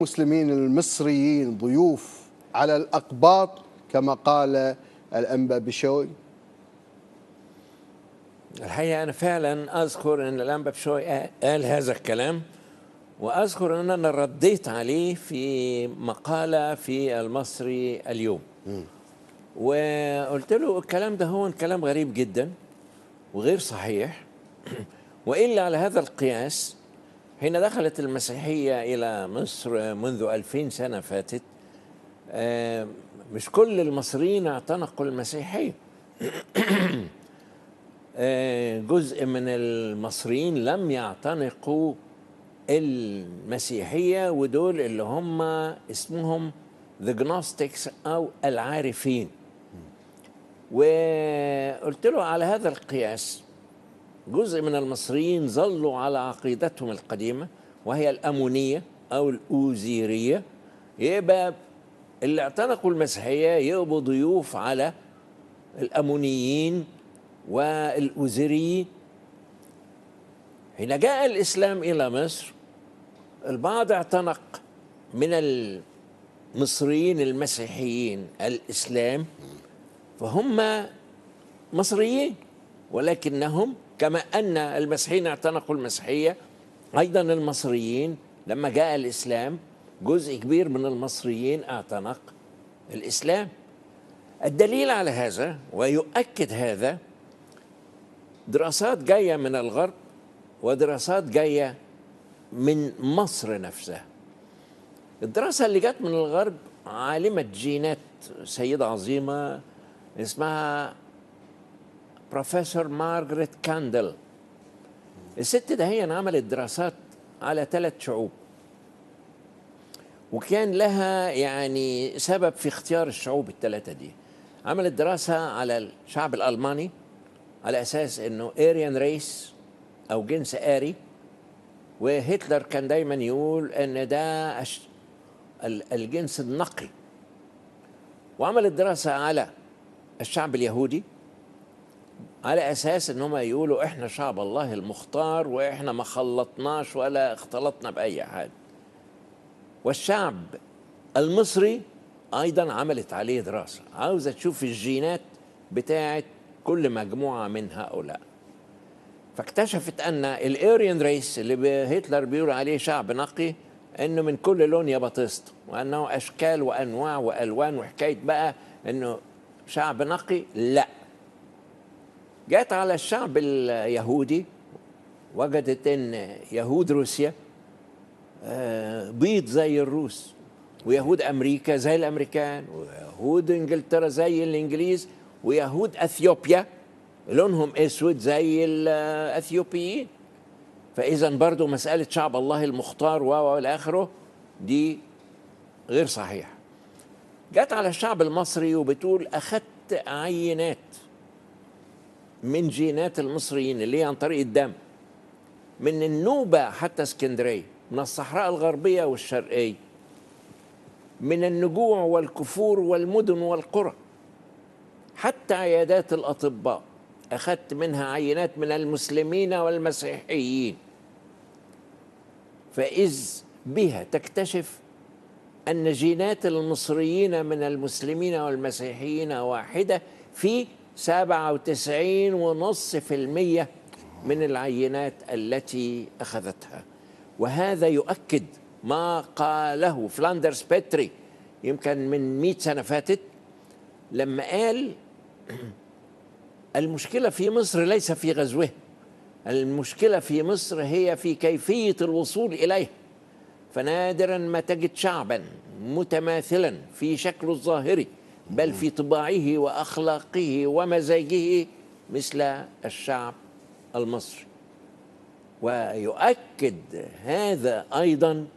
المسلمين المصريين ضيوف على الأقباط كما قال الأنبا بشوي؟ الحقيقة أنا فعلا أذكر أن الأنبا بشوي قال هذا الكلام، وأذكر أن أنا رديت عليه في مقالة في المصري اليوم. وقلت له الكلام ده هو كلام غريب جدا وغير صحيح. وإلا على هذا القياس حين دخلت المسيحية إلى مصر منذ 2000 سنة فاتت، مش كل المصريين اعتنقوا المسيحية. جزء من المصريين لم يعتنقوا المسيحية، ودول اللي هم اسمهم The Gnostics أو العارفين. وقلت له على هذا القياس جزء من المصريين ظلوا على عقيدتهم القديمة وهي الأمونية أو الأوزيرية، يبقى اللي اعتنقوا المسيحية يبقوا ضيوف على الأمونيين والأوزيريين. حين جاء الإسلام إلى مصر البعض اعتنق من المصريين المسيحيين الإسلام، فهم مصريين، ولكنهم كما أن المسيحيين اعتنقوا المسيحية أيضا المصريين لما جاء الإسلام جزء كبير من المصريين اعتنق الإسلام. الدليل على هذا ويؤكد هذا دراسات جاية من الغرب ودراسات جاية من مصر نفسها. الدراسة اللي جت من الغرب عالمة جينات سيدة عظيمة اسمها بروفيسور مارغريت كاندل. الست ده هي عملت دراسات على 3 شعوب، وكان لها يعني سبب في اختيار الشعوب ال3 دي. عملت دراسة على الشعب الألماني على أساس أنه آريان ريس أو جنس آري، وهتلر كان دايما يقول أن ده الجنس النقي. وعملت دراسة على الشعب اليهودي على أساس أنهم يقولوا إحنا شعب الله المختار وإحنا ما خلطناش ولا اختلطنا بأي حاجة. والشعب المصري أيضا عملت عليه دراسة، عاوزة تشوف الجينات بتاعت كل مجموعة من هؤلاء. فاكتشفت أن الاريان ريس اللي هتلر بيقول عليه شعب نقي أنه من كل لون يبطست، وأنه أشكال وأنواع وألوان، وحكاية بقى أنه شعب نقي لا. جات على الشعب اليهودي وجدت أن يهود روسيا بيض زي الروس، ويهود أمريكا زي الأمريكان، ويهود إنجلترا زي الإنجليز، ويهود أثيوبيا لونهم أسود زي الأثيوبيين. فإذا برضو مسألة شعب الله المختار والى آخره دي غير صحيح. جات على الشعب المصري وبتقول أخذت عينات من جينات المصريين اللي هي عن طريق الدم من النوبة حتى اسكندرية، من الصحراء الغربية والشرقية، من النجوع والكفور والمدن والقرى، حتى عيادات الأطباء أخذت منها عينات من المسلمين والمسيحيين. فإذ بها تكتشف أن جينات المصريين من المسلمين والمسيحيين واحدة في 97.5% من العينات التي أخذتها. وهذا يؤكد ما قاله فلاندرز بيتري يمكن من 100 سنة فاتت، لما قال المشكلة في مصر ليس في غزوها، المشكلة في مصر هي في كيفية الوصول إليه. فنادرا ما تجد شعبا متماثلا في شكله الظاهري بل في طباعه وأخلاقه ومزاجه مثل الشعب المصري. ويؤكد هذا أيضا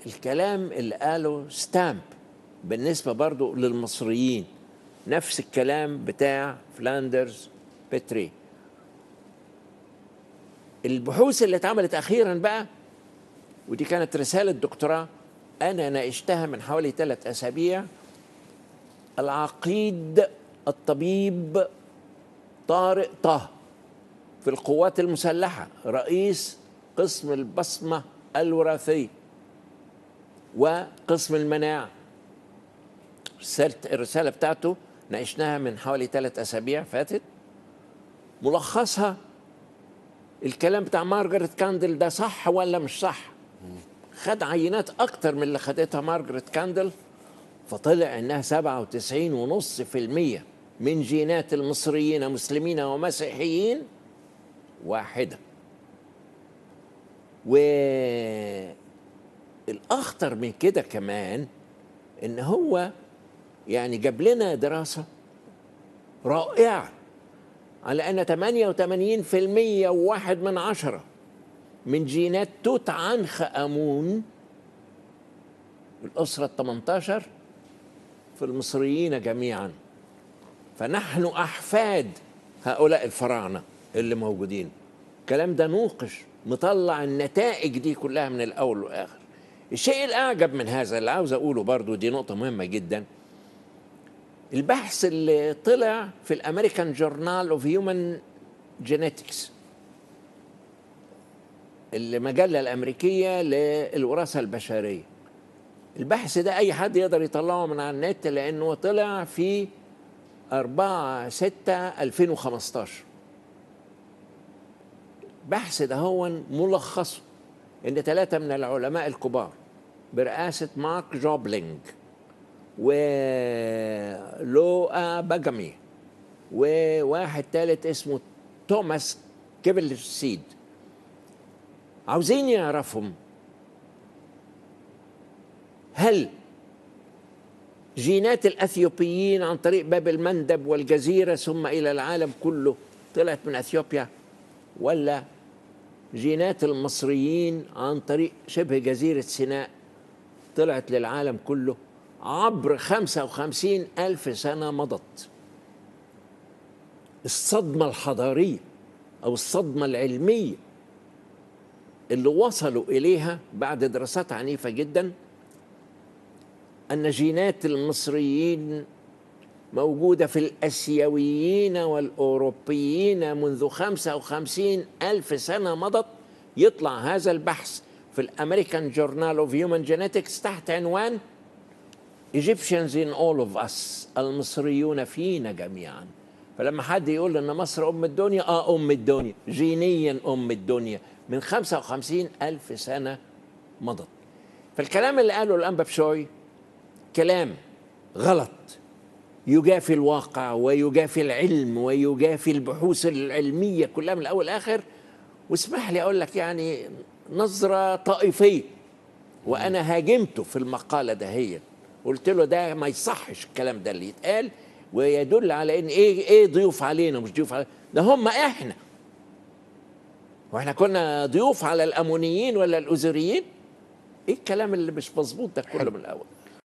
الكلام اللي قاله ستامب بالنسبة برضو للمصريين، نفس الكلام بتاع فلاندرز بيتري. البحوث اللي اتعملت أخيرا بقى، ودي كانت رسالة دكتوراه أنا ناقشتها من حوالي 3 أسابيع، العقيد الطبيب طارق طه في القوات المسلحة رئيس قسم البصمة الوراثية وقسم المناعة. الرسالة بتاعته ناقشناها من حوالي 3 أسابيع فاتت. ملخصها الكلام بتاع مارغريت كاندل ده صح ولا مش صح؟ خد عينات أكتر من اللي خدتها مارغريت كاندل، فطلع إنها 97.5% من جينات المصريين مسلمين ومسيحيين واحدة. والأخطر من كده كمان إن هو يعني جاب لنا دراسة رائعة على أن 88% وواحد من 10 من جينات توت عنخ آمون الأسرة 18 في المصريين جميعا. فنحن أحفاد هؤلاء الفراعنة اللي موجودين. الكلام ده نوقش مطلع النتائج دي كلها من الأول والآخر. الشيء الأعجب من هذا اللي عاوز أقوله برضو، دي نقطة مهمة جدا، البحث اللي طلع في الأمريكان جورنال اوف هيومن جينيتكس، المجلة الأمريكية للوراثة البشرية. البحث ده أي حد يقدر يطلعه من على النت، لأنه طلع في 4/6/2015. البحث ده هو ملخصه إن 3 من العلماء الكبار برئاسة مارك جوبلينج ولوآ باجامي وواحد ثالث اسمه توماس كيفلسيد عاوزين يعرفهم هل جينات الأثيوبيين عن طريق باب المندب والجزيرة ثم إلى العالم كله طلعت من أثيوبيا، ولا جينات المصريين عن طريق شبه جزيرة سيناء طلعت للعالم كله عبر 55,000 سنة مضت. الصدمة الحضارية أو الصدمة العلمية اللي وصلوا إليها بعد دراسات عنيفة جدا أن جينات المصريين موجودة في الأسيويين والأوروبيين منذ 55,000 سنة مضت. يطلع هذا البحث في الأمريكان جورنال اوف هيومن جينيتكس تحت عنوان Egyptians in all of us، المصريون فينا جميعا. فلما حد يقول ان مصر ام الدنيا، ام الدنيا جينيا، ام الدنيا من 55,000 سنة مضت. فالكلام اللي قاله الأنبا بشوي كلام غلط، يجافي الواقع ويجافي العلم ويجافي البحوث العلمية كلها من الأول آخر. واسمح لي أقول لك يعني نظرة طائفية، وأنا هاجمته في المقالة دهية، قلت له ده ما يصحش الكلام ده اللي يتقال، ويدل على ان ايه ضيوف علينا مش ضيوف علينا، ده هم احنا، واحنا كنا ضيوف على الامونيين ولا الاوزوريين؟ ايه الكلام اللي مش مظبوط ده كله من الاول؟